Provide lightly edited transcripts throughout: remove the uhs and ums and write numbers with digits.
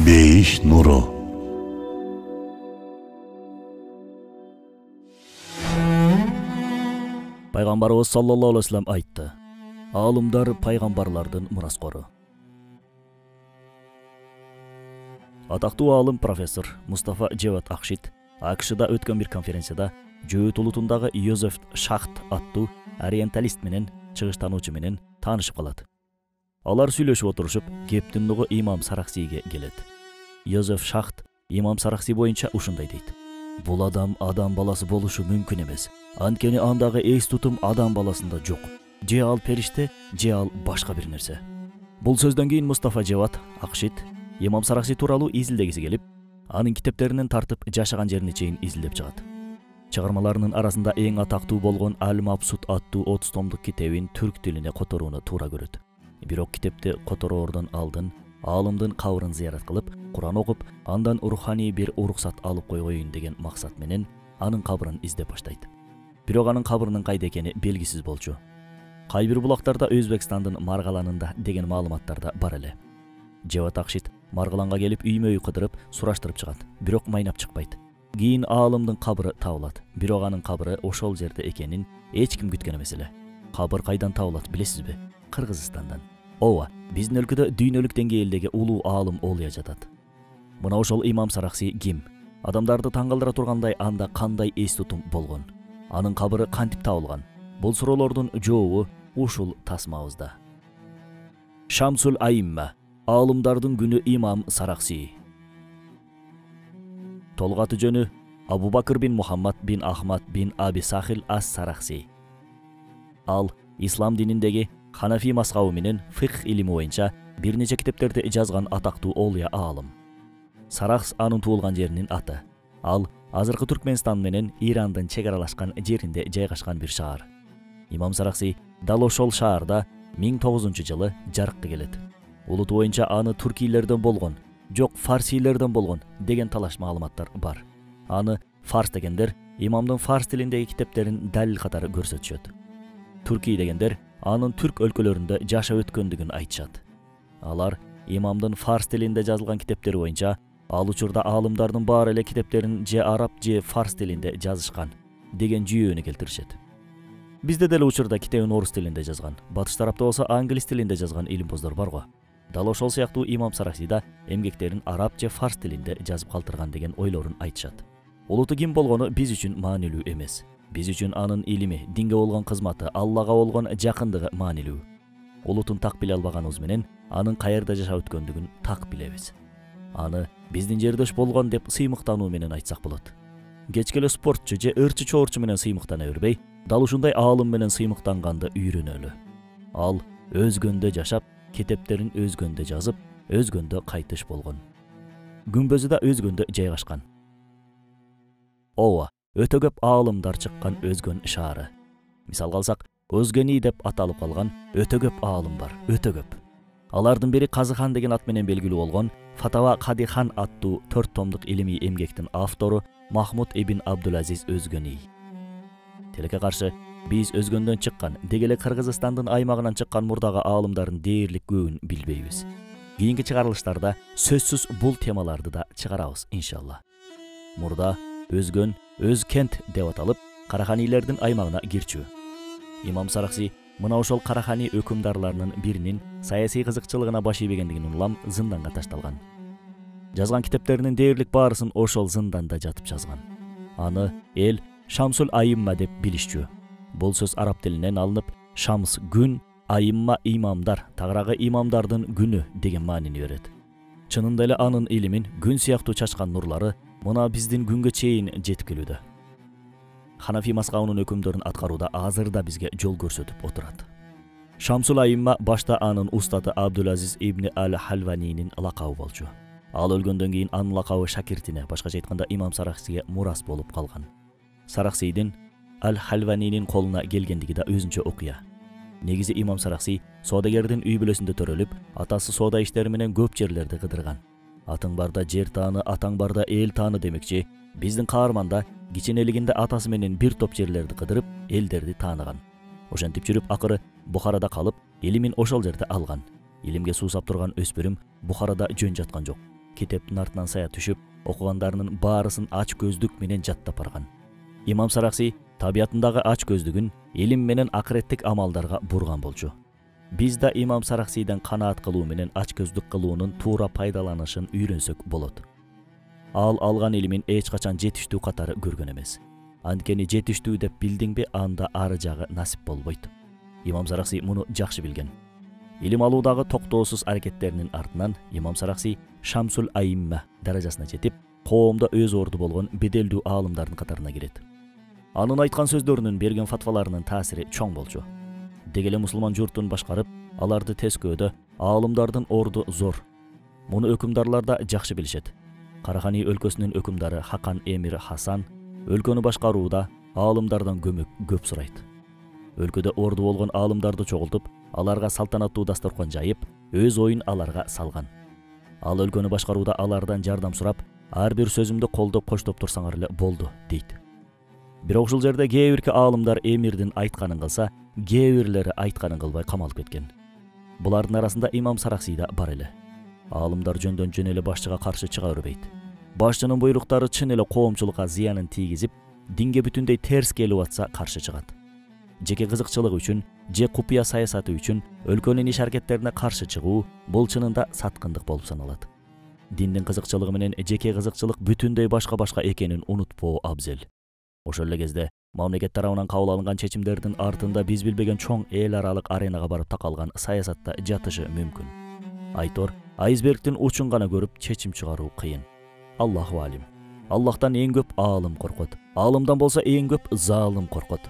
Бейиш нуру. Пайгамбарыбыз саллаллаху алейхи вассалам айтты: Алымдар пайгамбарлардын мураскору. Атактуу алым профессор Мустафа Джеват Акшит АКШда өткөн бир конференцияда Жөөт улутундагы Йозеф Шахт аттуу ориенталист менен чыгыштануучу менен таанышып калат. Алар сүйлөшүп отурушуп, кептин нугу имам Сарахсиге келет. Йозеф Шахт имам Сарахси боюнча ушундай дейт: Бул адам баласы болушу мүмкүн эмес. Анткени андагы эс тутум адам баласында жок. Же ал периште, же ал башка бир нерсе. Бул сөздөн кийин Мустафа Джеват Акшит имам Сарахси тууралуу изилдегиси келип, анын китептеринен тартып жашаган жерине чейин изилдеп чыгат. Чыгармаларынын арасында эң атактуу болгон Аль-Мабсут аттуу 30 томдук китебин түрк тилине которууну туура көрөт. Бирок китепти котороордон алдын аалымдын кабырын зыярат кылып, Куран окуп, андан руханий бир уруксат алып койгоюн деген максат менен анын кабырын издеп баштайт. Бирок анын кабырынын кайда экени белгисиз болчу. Кайбир булактарда Өзбекстандын Маргаланында деген маалыматтарда бар эле. Джеват Акшит Маргаланга келип үймө-үй кыдырып, сураштырып чыгат, бирок майнап чыкпайт. Кийин аалымдын кабыры табылат, бирок анын кабыры ошол жерде экенин эч ким күткөн эмес эле. Кабыр кайдан табылат билесизби? Кыргызстандан. Ооба, биздин өлкөдө дүйнөлүк деңгээлдеги улуу аалым Олия жатат. Мына ошол имам Сарахси ким? Адамдарды таң калтыра тургандай анда кандай эс тутум болгон? Анын кабыры кантип табылган? Бул суроолордун жообу ушул тасмабызда. Шамсул Аимма, аалымдардын күнү имам Сарахси. Толук аты жөнү Абу Бакыр бин Мухаммад бин Ахмад бин Аби Сахил ас-Сарахси. Ал ислам дининдеги Ханафи мазхабы менен фикх илими боюнча бир нече китептерди жазган атактуу олия аалым. Сарахс анын туулган жеринин аты. Ал азыркы Түркмөнстан менен Ирандын чек аралашкан жеринде жайгашкан бир шаар. Имам Сарахси дал ошол шаарда 1009-жылы жарыкка келет. Улуту боюнча аны туркийлерден болгон, жок фарсилерден болгон деген талаш маалыматтар бар. Аны фарс дегендер имамдын фарс тилиндеги китептерин далил катары көрсөтүшөт. Турки дегендер анын түрк өлкөлөрүндө жашап өткөндүгүн айтышат. Алар имамдын фарс тилинде жазылган китептери боюнча ал учурда аалымдардын баары эле китептерин же араб же фарс тилинде жазышкан деген жүйөнү келтиришет. Бизде деле учурда китебин орус тилинде жазган, батыш тарапта болсо англис тилинде жазган илимпоздор бар го. Дал ошол сыяктуу имам Сарахси да эмгектерин араб же фарс тилинде жазып калтырган деген ойлорун айтышат. Улуту ким болгону биз үчүн маанилүү эмес. Биз үчүн анын илими, динге болгон кызматы, Аллага болгон жакындыгы маанилүү. Улутун так биле албаганыбыз менен анын каерде жашап өткөндүгүн так билебиз. Аны биздин жердеш болгон деп сыймыктануу менен айтсак болот. Кечкеле спортчу же ырчы чоорчу менен сыймыктана бербей, дал ушундай аалым менен сыймыктанганды үйрөнөлү. Ал өзгөндө жашап, китептерин өзгөндө жазып, өзгөндө кайтыш болгон. Күмбөзү да өзгөндө жайгашкан. Ооба, өтө көп аалымдар чыккан өзгөн шаары. Мисалга алсак, Өзгөни деп аталып калган өтө көп аалым бар, өтө көп. Алардын бири Казыхан деген ат менен белгилүү болгон Фатава Кадихан аттуу 4 томдук илимий эмгектин автору Махмуд ибн Абдулазиз Өзгөни. Тилекке каршы, биз өзгөндөн чыккан, дегеле Кыргызстандын аймагынан чыккан мурдагы аалымдардын дээрлик көбүн билбейбиз. Кийинки чыгарылыштарда сөзсүз бул темаларды да чыгарабыз иншалла. Мурда Өзгөн, Өзкент деп аталып, Караханилердин аймагына кирчү. Имам Сарахси мына ошол Карахани өкүмдарларынын биринин саясий кызыкчылыгына баш ийбегендигин улам зынданга ташталган. Жазган китептеринин дээрлик баарысын ошол зынданда жатып жазган. Аны эл Шамсул Аимма деп билишчү. Бул сөз араб тилинен алынып, Шамс күн, Аимма имамдар, тагыраагы имамдардын күнү деген маанини берет. Чынында эле анын илимин күн сыяктуу чачкан нурлары мына биздин күнгө чейин жетип келүүдө. Ханафи мазхабынын өкүмдөрүн аткарууда азыр да бизге жол көрсөтүп отурат. Шамсул Аимма башта анын устаты Абдулазиз ибн Аль-Халванинин лакабы болчу. Ал өлгөндөн кийин анын лакабы шакиртине, башкача айтканда имам Сарахсиге мурас болуп калган. Сарахсидин Аль-Халванинин колуна келгендиги да өзүнчө окуя. Негизи имам Сарахси соодагердин үй бүлөсүндө төрөлүп, атасы соода иштери менен көп жерлерди кыдырган. Атың барда жер тааны, атаң барда эл тааны демекчи, биздин каарманда кичинелигинде атасы менен бир топ жерлерди кыдырып, элдерди тааныган. Ошентип жүрүп акыры Бухарада калып, илимин ошол жерде алган. Илимге суусап турган өспүрүм Бухарада жөн жаткан жок. китептин артынан сая түшүп, окугандарынын баарысын ач көздүк менен жаттап барган. Имам Саракси табиятындагы ач көздүгүн илим менен акыреттик амалдарга бурган болчу. Биз да Имам Сараксиден канаат кылуу менен ач көздүк кылуунун туура пайдаланышын үйрөнсөк болот. Ал алган илимин эч качан жетиштүү катары көргөн эмес. Анткени жетиштүү деп билдиңби, анда ары жагы насип болбойт. Имам Саракси муну жакшы билген. Илим алуудагы токтоосуз аракеттеринин артынан Имам Саракси Шамсул Айимма даражасына жетип, коомдо өз орду болгон беделдүү аалымдардын катарына кирет. Анын айткан сөздөрүнүн, берген фатваларынын таасири чоң болчу. Деги эле мусулман журтун башкарып, аларды тескөөдө аалымдардын орду зор. Муну өкүмдарлар да жакшы билишет. Карахани өлкөсүнүн өкүмдары Хакан Эмир Хасан өлкөнү башкарууда аалымдардан көмөк көп сурайт. Өлкөдө орду болгон аалымдарды чогултуп, аларга салтанаттуу дасторкон жайып, өз оюн аларга салган. Ал өлкөнү башкарууда алардан жардам сурап, ар бир сөзүмдү колдоп коштоп турсаңар эле болду, дейт. Бирок ушул жерде кээ бирки аалымдар эмирдин айтканын кылса, кээ бирлери айтканын кылбай камалып кеткен. Булардын арасында Имам Саракси да бар эле. Аалымдар жөндөн жөн эле башчыга каршы чыга бербейт. Башчынын буйруктары чын эле коомчулукка зыянын тийгизип, динге бүтүндөй терс келип атса каршы чыгат. Жеке кызыкчылык үчүн, же купуя саясаты үчүн өлкөнүн иш аракеттерине каршы чыгуу бул чынында саткындык болуп саналат. Диндин кызыкчылыгы менен жеке кызыкчылык бүтүндөй башка экенин унутпоо абзел. Ошол эле кезде мамлекет тарабынан кабыл алынган чечимдердин артында биз билбеген чоң эл аралык аренага барып такалган саясатта жатышы мүмкүн. Айтор, айсбергдин учун гана көрүп чечим чыгаруу кыйын. Аллаху алим. Аллахтан эң көп аалым коркот. Аалымдан болсо эң көп залым коркот.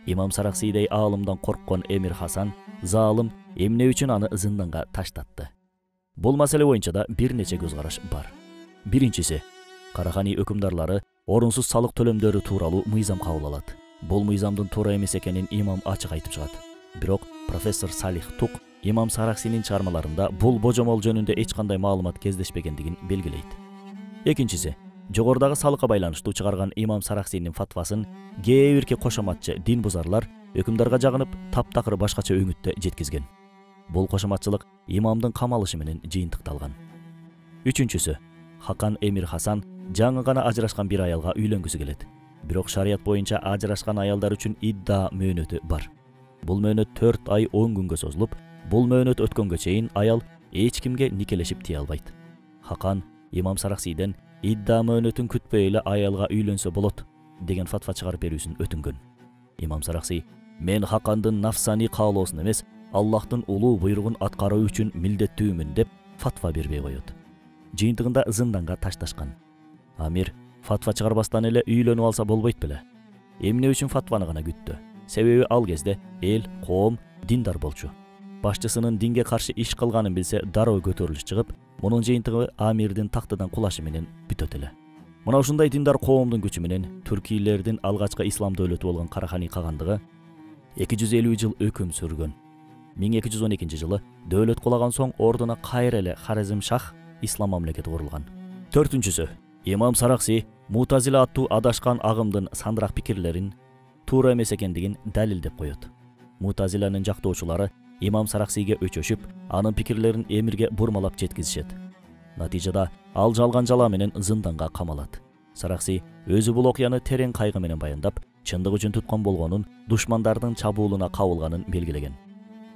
Имам Сараксидей аалымдан корккон Эмир Хасан, залым, эмне үчүн аны зынданга таштатты. Бул маселе боюнча да бир нече көз караш бар. Биринчиси, Карахани өкүмдарлары орунсуз салык төлөмдөрү тууралуу мыйзам кабыл алат. Бул мыйзамдын туура эмес экенин имам ачык айтып чыгат. Бирок профессор Салих Тук Имам Сараксинин чыгармаларында бул божомол жөнүндө эч кандай маалымат кездешпегендигин белгилейт. Экинчиси, жогорудагы салыкка байланыштуу чыгарган Имам Сараксинин фатвасын кээ бирки кошоматчы дин бузарлар өкүмдарга жагынып таптакыр башкача өңүттө жеткизген. Бул кошоматчылык имамдын камалышы менен жыйынтыкталган. Үчүнчүсү, Хакан Эмир Хасан жаңы гана ажырашкан бир аялга үйлөнгүсү келет. Бирок шарият боюнча ажырашкан аялдар үчүн идда мөөнөтү бар. Бул мөөнөт 4 ай 10 күнгө созулуп, бул мөөнөт өткөнгө чейин аял эч кимге никелешип тие албайт. Хакан Имам Сараксиден идда мөөнөтүн күтпөй эле аялга үйлөнсө болот деген фатва чыгарып берүүсүн өтүнгөн. Имам Саракси, мен Хакандын нафсани каалоосун эмес, Аллахтын улуу буйругун аткаруу үчүн милдеттүүмүн деп фатва бербей коет. Жыйынтыгында зынданга ташташкан. Амир фатва чыгарбастан эле үйлөнүп алса болбойт беле? Эмне үчүн фатваны гана күттү? Себеби ал кезде эл, коом диндар болчу. Башчысынын динге каршы иш кылганын билсе, дароо көтөрүлүш чыгып, мунун жыйынтыгы Амирдин тактыдан кулашы менен бүтөт эле. Мына ушундай диндар коомдун күчү менен түркийлердин алгачкы ислам дөөлөтү болгон Карахани кагандыгы 250 жыл өкүм сүргөн. 1212 жылы дөөлөт кулаган соң ордуна кайра эле Хорезм шах ислам мамлекети курулган. Төртүнчүсү, Имам Саракси Мутазила аттуу адашкан агымдын сандырак пикирлерин туура эмес экендигин далилдеп коет. Мутазиланын жактоочулары Имам Сараксиге өчөшүп, анын пикирлерин эмирге бурмалап жеткизишет. Натыйжада ал жалган жала менен зынданга камалат. Саракси өзү бул окуяны терең кайгы менен баяндап, чындык үчүн туткан болгонун, душмандардын чабуулуна кабылганын белгилеген.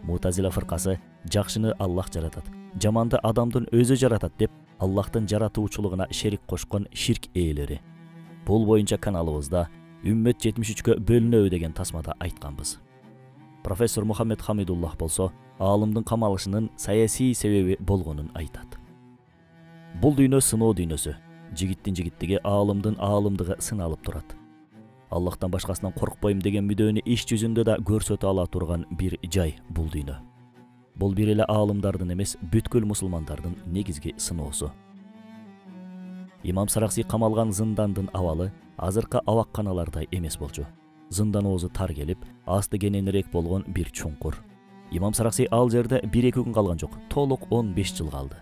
Мутазила фыркасы жакшыны Аллах жаратат, жаманды адамдын өзү жаратат деп Аллахтын жаратуучулугуна шерик кошкон ширк ээлери. Бул боюнча каналыбызда Үммет 73-кө бөлүнөбү деген тасмада айтканбыз. Профессор Мухаммед Хамидуллах болсо, аалымдын камалышынын саясий себеби болгонун айтат. Бул дүйнө сыноо дүйнөсү. Жигиттин жигиттиги, аалымдын аалымдыгы сыналып турат. Аллахтан башкасынан коркпойм деген мүдөнү иш жүзүндө да көрсөтө ала турган бир жай бул дүйнө. Бул бир эле аалымдардын эмес, бүткүл мусулмандардын негизги сыноосу. Имам Саракси камалган зындандын абалы азыркы абакканалардай эмес болчу. Зындан оозу тар келип, асты кененирээк болгон бир чуңкур. Имам Саракси ал жерде 1-2 күн калган жок, толук 15 жыл калды.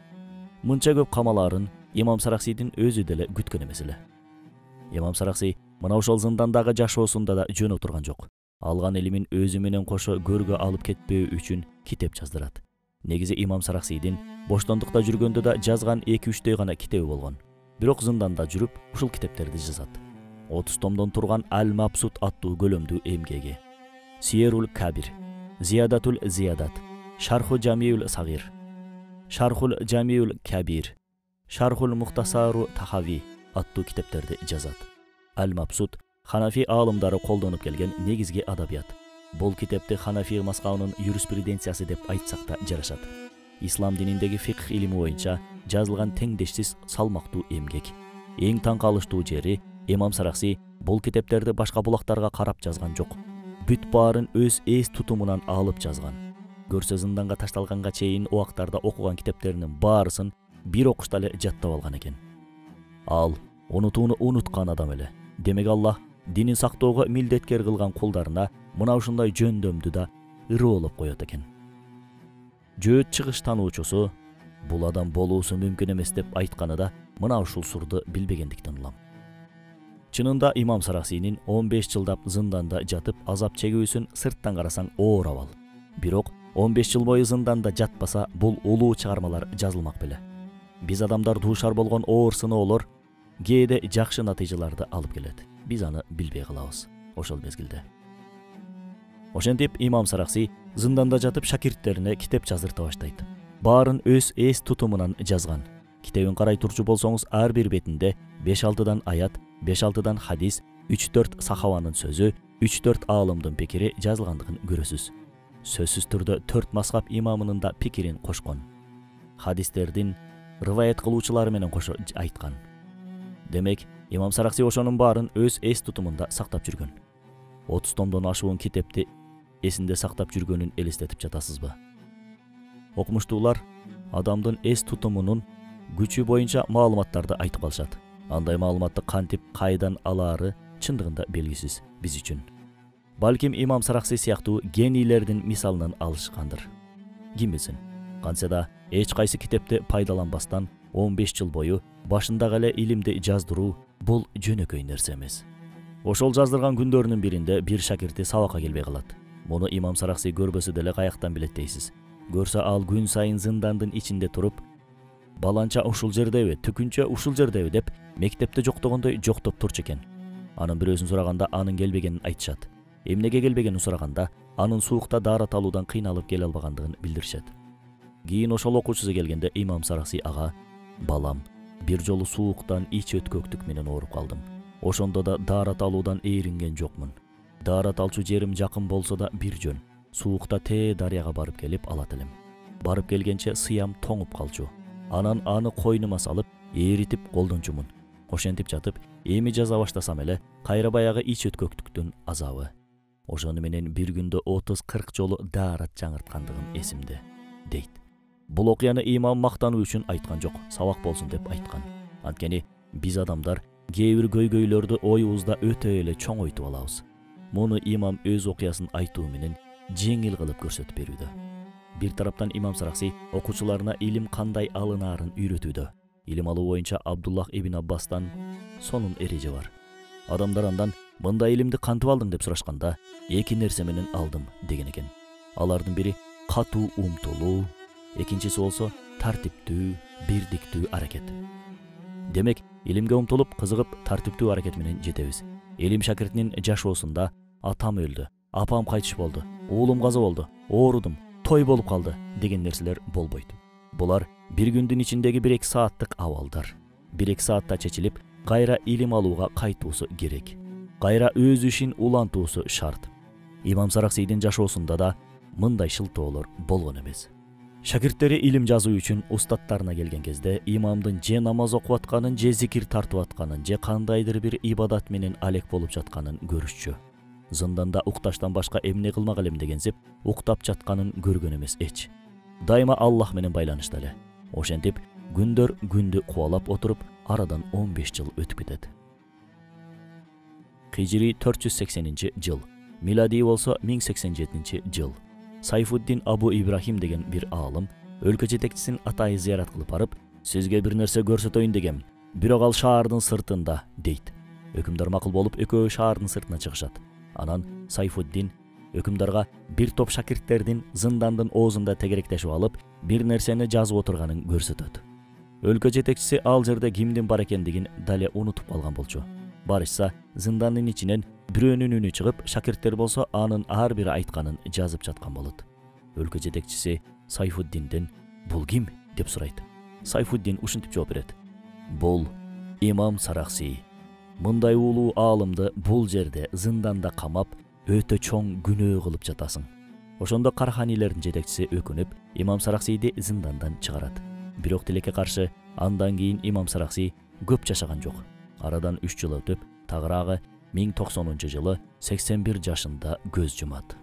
Мынча көп камалаарын Имам Сараксидин өзү деле күткөн эмес эле. Имам Саракси мына ошол зындандагы жашоосунда да жөн отурган жок. Алган илимин өзү менен кошо көргө алып кетпөө үчүн китеп жаздырат. Негизи Имам Сарахсийдин боштондукта жүргөндө да жазган 2-3 гана китеби болгон. Бирок зынданда жүрүп ушул китептерди жазат. 30 томдон турган Ал-Мабсут аттуу көлөмдүү эмгеги. Сиерул Кабир, Зиядатул Зиядат, Шарху Жамиул Сагир, Шархул Жамиул Кабир, Шархул Мухтасару Тахави аттуу китептерди жазат. Ал-Мабсут Ханафи аалымдары колдонуп келген негизги адабият. Бул китепти Ханафи мазхабынын юриспруденциясы деп айтсак да жарашат. Ислам дининдеги фикх илими боюнча жазылган теңдешсиз салмактуу эмгек. Эң таң калыштуу жери Имам Сарахси бул китептерди башка булактарга карап жазган жок. Бүт баарын өз эс тутумунан алып жазган. Көрсө зынданга ташталганга чейин убактарда окуган китептеринин баарысын бир окушта эле жаттап алган экен. Ал унутууну унуткан адам эле. Демек Аллах динин сактоого милдеткер кылган кулдарына мына ушундай жөндөмдү да ыры болуп коет экен. Жөөт чыгыш тануучусу бул адам болуусу мүмкүн эмес деп айтканы да мына ушул сурду билбегендиктен улам. Чынында Имам Сарахсинин 15 жылдап зынданда жатып азап чегүүсүн сырттан карасаң оор абал. Бирок 15 жыл бою зынданда жатпаса бул улуу чыгармалар жазылмак беле. Биз адамдар дуушар болгон оор сыноолор кээде жакшы натыйжаларды алып келет. Биз аны билбей калабыз ошол мезгилде. Ошентип Имам Сарахси зынданда жатып шакирттерине китеп жаздырта баштайт. Баарын өз эс тутумунан жазган. Китебин карай турчу болсоңуз ар бир бетинде 5-6 аят, 5-6 хадис, 3-4 сахабанын сөзү, 3-4 аалымдын пикири жазылгандыгын көрөсүз. Сөзсүз түрдө 4 мазхаб имамынын да пикирин кошкон. Хадистердин рываят кылуучулары менен кошо айткан. Демек, Имам Сарахси ошонун баарын өз эс тутумунда сактап жүргөн. 30 томдон ашуун китепти эсинде сактап жүргөнүн элестетип жатасызбы? Окумуштуулар адамдын эс тутумунун күчү боюнча маалыматтарды айтып калышат. Андай маалыматты кантип кайдан алаары чындыгында белгисиз биз үчүн. Балким Имам Сарахси сыяктуу генийлердин мисалынан алышкандыр. Ким билсин? Кантсе да эч кайсы китепти пайдаланбастан 15 жыл бою башындагы эле илимди жаздыруу бул жөнөкөй нерсе эмес. Ошол жаздырган күндөрүнүн биринде бир шакирти сабакка келбей калат. Муну Имам Сарахси көрбөсө деле каяктан билет дейсиз. Көрсө ал күн сайын зындандын ичинде туруп, баланча ушул жердеби, түкүнчө ушул жердеби деп мектепте жоктогондой жоктоп турчу экен. Анын бирөөсүн сураганда анын келбегенин айтышат. Эмнеге келбегенин сураганда анын суукта даарат алуудан кыйналып келе албагандыгын билдиришет. Кийин ошол окуучусу келгенде Имам Сарахси ага: "Балам, бир жолу сууктан ич өткөктүк менен ооруп калдым. Ошондо да даарат алуудан ээринген жокмун. Даарат алчу жерим жакын болсо да бир жөн. Суукта дарыяга барып келип алат элем. Барып келгенче сыям тоңуп калчу. Анан аны койнума салып, ээритип колдончумун. Ошентип жатып, эми жаза баштасам эле кайра баягы ич өткөктүктүн азабы. Ошону менен бир күндө 30-40 жолу даарат жаңырткандыгым эсимде", дейт. Бул окуяны имам мактануу үчүн айткан жок, сабак болсун деп айткан. Анткени биз адамдар кээ бир көйгөйлөрдү оюбузда өтө эле чоңойтуп алабыз. Муну имам өз окуясын айтуу менен жеңил кылып көрсөтүп берүүдө. Бир тараптан Имам Сарахси окуучуларына илим кандай алынаарын үйрөтүүдө. Илим алуу боюнча Абдуллах ибн Аббастан сонун эреже бар. Адамдар андан "Мындай илимди кантип алдың?" деп сурашканда, "Эки нерсе менен алдым" деген экен. Алардын бири катуу умтулуу, экинчиси болсо тартиптүү, бирдиктүү аракет. Демек, илимге умтулуп, кызыгып, тартиптүү аракет менен жетебиз. Илим шакиртинин жашоосунда "Атам өлдү, апам кайтыш болду, уулум каза болду, оорудум, той болуп калды" деген нерселер болбойт. Булар бир күндүн ичиндеги 1-2 сааттык абалдар. 1-2 саатта чечилип, кайра илим алууга кайтуусу керек. Кайра өз ишин улантуусу шарт. Имам Сарахсийдин жашоосунда да мындай шылтоолор болгон эмес. Шакирттери илим жазуу үчүн устаттарына келген кезде имамдын же намаз окуп атканын, же зикир тартып атканын, же кандайдыр бир ибадат менен алек болуп жатканын көрүшчү. Зынданда укташтан башка эмне кылмак элем дегенсип, уктап жатканын көргөн эмес эч. Дайыма Аллах менен байланышта эле. Ошентип, күндөр күндү кубалап отуруп, арадан 15 жыл өтүп кетет. Хижри 480-жыл, миладий болсо 1087 жыл. Сайфуддин Абу Ибрахим деген бир аалым өлкө жетекчисин атайы зыярат кылып барып, "Сизге бир нерсе көрсөтөйүн дегем. Бирок ал шаардын сыртында", дейт. Өкүмдар макул болуп, экөө шаардын сыртына чыгышат. Анан Сайфуддин өкүмдарга бир топ шакирттердин зындандын оозунда тегеректешип алып, бир нерсени жазып отурганын көрсөтөт. Өлкө жетекчиси ал жерде кимдин бар экендигин дале унутуп калган болчу. Барышса, зындандын ичинен бирөөнүн үнү чыгып, шакирттер болсо анын ар бири айтканын жазып жаткан болот. Өлкө жетекчиси Сайфуддинден «Бул ким?» деп сурайт. Сайфуддин ушинтип жооп берет. «Бул имам Сарахси. Мындай улуу аалымды бул жерде зынданда камап, өтө чоң күнөө кылып жатасың». Ошондо Карханилердин жетекчиси өкүнүп, имам Сарахсиди зындандан чыгарат. Бирок тилекке каршы андан кийин имам Сарахси көп жашаган жок. Арадан 3 жыл өтүп, тагыраагы 1090-жылы 81 жашында көз жумат.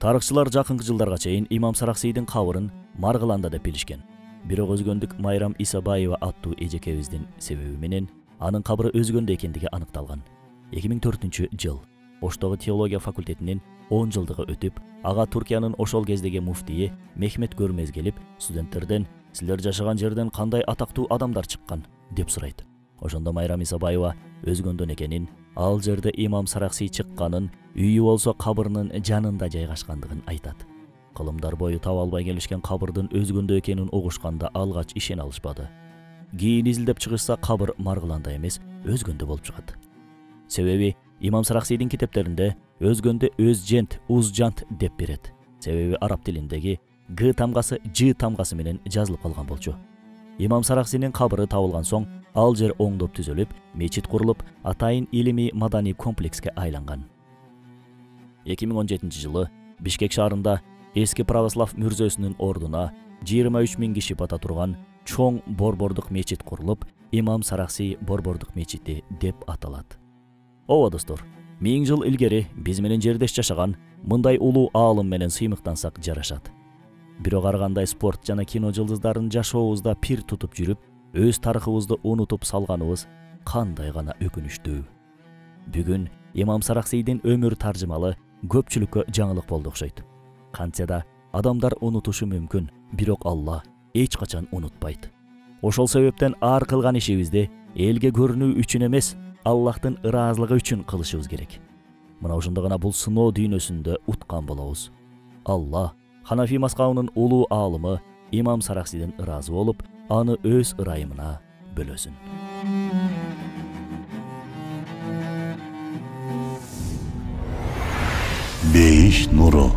Тарыхчылар жакынкы жылдарга чейин имам Сарахсидин кабырын Маргыланда деп билишкен. Бирок өзгөндүк Майрам Исабаева аттуу эжекебиздин себеби менен анын кабыры өзгөндө экендиги аныкталган. 2004-жыл Оштогу теология факультетинин 10 жылдыгы өтүп, ага Туркиянын ошол кездеги муфтийи Мехмет Көрмез келип, студенттерден «Силер жашаган жерден кандай атактуу адамдар чыккан?» деп сурайт. Ошондо Майрам Исабаева өзгөндөн экенин, ал жерде имам Сарахси чыкканын, үйү болсо кабырынын жанында жайгашкандыгын айтат. Кылымдар бою таба албай келишкен кабырдын өзгөндө экенин угушканда алгач ишене алышпады. Кийин изилдеп чыгышса кабыр Маргыланда эмес, өзгөндө болуп чыгат. Себеби имам Сарахсидин китептеринде өзгөндө өзжент, узжант деп берет. Себеби араб тилиндеги г тамгасы ж тамгасы менен жазылып калган болчу. Имам Сарахсинин кабыры табылган соң, ал жер оңдоп түзөлүп, мечит курулуп, атайын илимий маданий комплекске айланган. 2017-жылы Бишкек шаарында эски православ мүрзөсүнүн ордуна 23 000 киши бата турган чоң борбордук мечит курулуп, имам Сарахси борбордук мечити деп аталат. Ооба достор, 1000 жыл илгери биз менен жердеш жашаган мындай улуу аалым менен сыймыктансак жарашат. Бирок ар кандай спорт жана кино жылдыздарынын жашообузда пир тутуп жүрүп, өз тарыхыбызды унутуп салганыбыз кандай гана өкүнүчтүү. Бүгүн имам Сарахсидин өмүр таржымалы көпчүлүккө жаңылык болду окшойт. Кантсе да адамдар унутушу мүмкүн, бирок Алла эч качан унутпайт. Ошол себептен ар кылган ишибизди элге көрүнүү үчүн эмес, Аллахтын ыраазылыгы үчүн кылышыбыз керек. Мына ошондо гана бул сыноо дүйнөсүндө уткан болобуз. Алла Ханафи мазхабынын улуу аалымы имам Сарахсиден ыраазы болуп, аны өз ырайымына бөлөсүн. Бейиш нуру.